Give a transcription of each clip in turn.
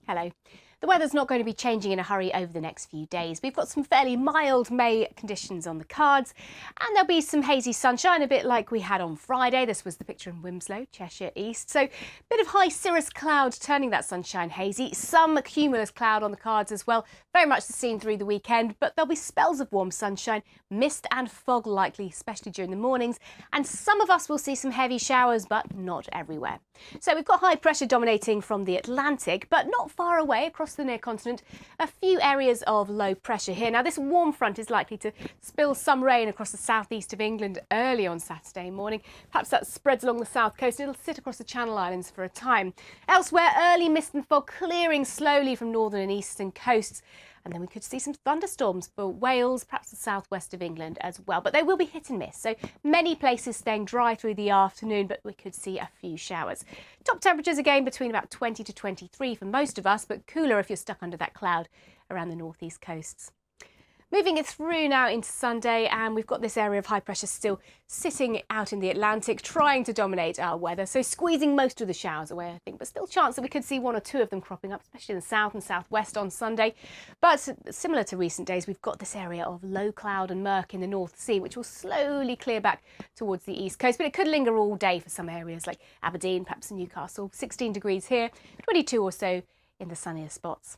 Hello. The weather's not going to be changing in a hurry over the next few days. We've got some fairly mild May conditions on the cards, and there'll be some hazy sunshine, a bit like we had on Friday. This was the picture in Wilmslow, Cheshire East. So a bit of high cirrus cloud turning that sunshine hazy. Some cumulus cloud on the cards as well. Very much the scene through the weekend, but there'll be spells of warm sunshine, mist and fog likely, especially during the mornings. And some of us will see some heavy showers, but not everywhere. So we've got high pressure dominating from the Atlantic, but not far away across the near continent, a few areas of low pressure here. Now this warm front is likely to spill some rain across the southeast of England early on Saturday morning. Perhaps that spreads along the south coast. It'll sit across the Channel Islands for a time. Elsewhere, early mist and fog clearing slowly from northern and eastern coasts. And then we could see some thunderstorms for Wales, perhaps the southwest of England as well. But they will be hit and miss. So many places staying dry through the afternoon, but we could see a few showers. Top temperatures again between about 20 to 23 for most of us, but cooler if you're stuck under that cloud around the northeast coasts. Moving it through now into Sunday, and we've got this area of high pressure still sitting out in the Atlantic, trying to dominate our weather, so squeezing most of the showers away, I think, but still chance that we could see one or two of them cropping up, especially in the south and southwest on Sunday. But similar to recent days, we've got this area of low cloud and murk in the North Sea, which will slowly clear back towards the east coast, but it could linger all day for some areas like Aberdeen, perhaps Newcastle. 16 degrees here, 22 or so in the sunnier spots.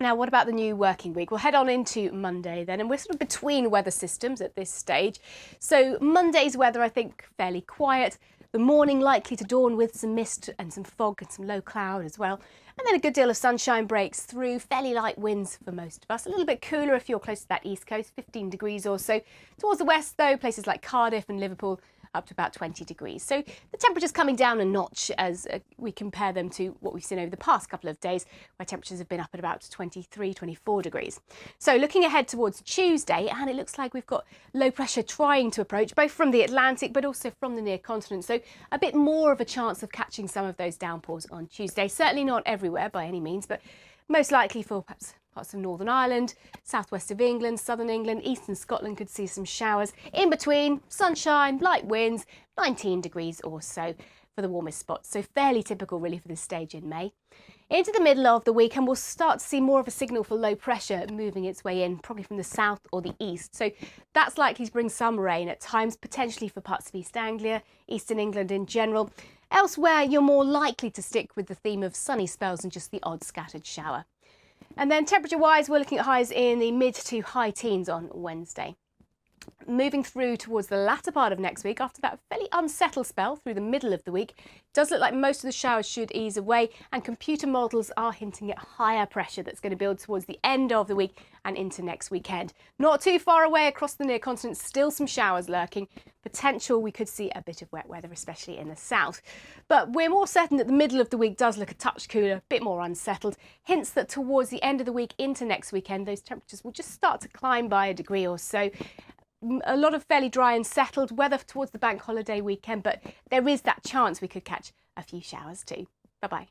Now, what about the new working week? We'll head on into Monday then, and we're sort of between weather systems at this stage. So Monday's weather, I think, fairly quiet. The morning likely to dawn with some mist and some fog and some low cloud as well. And then a good deal of sunshine breaks through, fairly light winds for most of us. A little bit cooler if you're close to that east coast, 15 degrees or so. Towards the west, though, places like Cardiff and Liverpool, up to about 20 degrees. So the temperature's coming down a notch as we compare them to what we've seen over the past couple of days, where temperatures have been up at about 23, 24 degrees. So looking ahead towards Tuesday, and it looks like we've got low pressure trying to approach, both from the Atlantic but also from the near continent. So a bit more of a chance of catching some of those downpours on Tuesday. Certainly not everywhere by any means, but most likely for perhaps parts of Northern Ireland, southwest of England, southern England, eastern Scotland could see some showers. In between, sunshine, light winds, 19 degrees or so for the warmest spots. So fairly typical really for this stage in May. Into the middle of the week, and we'll start to see more of a signal for low pressure moving its way in, probably from the south or the east. So that's likely to bring some rain at times, potentially for parts of East Anglia, eastern England in general. Elsewhere, you're more likely to stick with the theme of sunny spells and just the odd scattered shower. And then temperature-wise, we're looking at highs in the mid to high teens on Wednesday. Moving through towards the latter part of next week, after that fairly unsettled spell through the middle of the week, it does look like most of the showers should ease away, and computer models are hinting at higher pressure that's going to build towards the end of the week and into next weekend. Not too far away across the near continent, still some showers lurking. Potential we could see a bit of wet weather, especially in the south. But we're more certain that the middle of the week does look a touch cooler, a bit more unsettled. Hints that towards the end of the week into next weekend, those temperatures will just start to climb by a degree or so. A lot of fairly dry and settled weather towards the bank holiday weekend, but there is that chance we could catch a few showers too. Bye-bye.